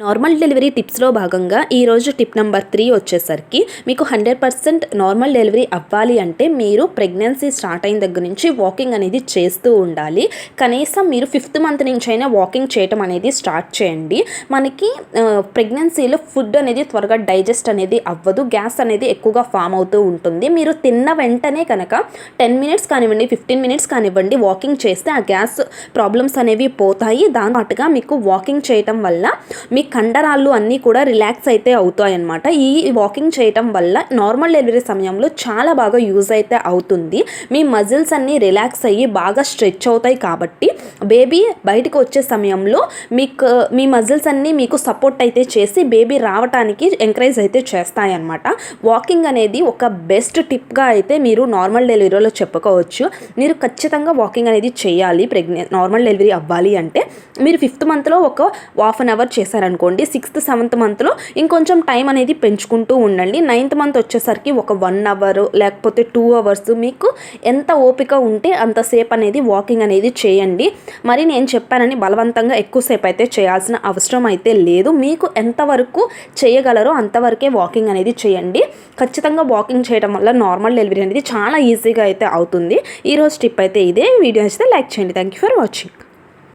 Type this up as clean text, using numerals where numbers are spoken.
Normal delivery టిప్స్లో భాగంగా ఈరోజు tip number 3 వచ్చేసరికి మీకు 100% నార్మల్ డెలివరీ అవ్వాలి అంటే మీరు ప్రెగ్నెన్సీ స్టార్ట్ అయిన దగ్గర నుంచి వాకింగ్ అనేది చేస్తూ ఉండాలి. కనీసం మీరు 5th మంత్ నుంచి అయినా వాకింగ్ చేయటం అనేది స్టార్ట్ చేయండి. మనకి ప్రెగ్నెన్సీలో ఫుడ్ అనేది త్వరగా డైజెస్ట్ అనేది అవ్వదు, గ్యాస్ అనేది ఎక్కువగా ఫామ్ అవుతూ ఉంటుంది. మీరు తిన్న వెంటనే కనుక 10 మినిట్స్ కానివ్వండి, 15 మినిట్స్ కానివ్వండి వాకింగ్ చేస్తే ఆ గ్యాస్ ప్రాబ్లమ్స్ అనేవి పోతాయి. దాంతోపాటుగా మీకు వాకింగ్ చేయటం వల్ల మీ కండరాలు అన్నీ కూడా రిలాక్స్ అయితే అవుతాయన్నమాట. ఈ వాకింగ్ చేయటం వల్ల నార్మల్ డెలివరీ సమయంలో చాలా బాగా యూజ్ అయితే అవుతుంది. మీ మజిల్స్ అన్నీ రిలాక్స్ అయ్యి బాగా స్ట్రెచ్ అవుతాయి కాబట్టి బేబీ బయటకు వచ్చే సమయంలో మీ మజిల్స్ అన్నీ మీకు సపోర్ట్ అయితే చేసి బేబీ రావటానికి ఎంకరేజ్ అయితే చేస్తాయన్నమాట. వాకింగ్ అనేది ఒక బెస్ట్ టిప్గా అయితే మీరు నార్మల్ డెలివరీలో చెప్పుకోవచ్చు. మీరు ఖచ్చితంగా వాకింగ్ అనేది చేయాలి. నార్మల్ డెలివరీ అవ్వాలి అంటే మీరు 5th మంత్లో ఒక ½ an hour చేశారనుకోండి, 6th 7th మంత్లో ఇంకొంచెం టైం అనేది పెంచుకుంటూ ఉండండి. 9th మంత్ వచ్చేసరికి ఒక 1 hour లేకపోతే 2 hours మీకు ఎంత ఓపిక ఉంటే అంతసేపు అనేది వాకింగ్ అనేది చేయండి. మరి నేను చెప్పానని బలవంతంగా ఎక్కువసేపు అయితే చేయాల్సిన అవసరం అయితే లేదు. మీకు ఎంతవరకు చేయగలరో అంతవరకే వాకింగ్ అనేది చేయండి. ఖచ్చితంగా వాకింగ్ చేయడం వల్ల నార్మల్ డెలివరీ అనేది చాలా ఈజీగా అయితే అవుతుంది. ఈరోజు టిప్ అయితే ఇదే. వీడియో నచ్చితే లైక్ చేయండి. Thank you for watching.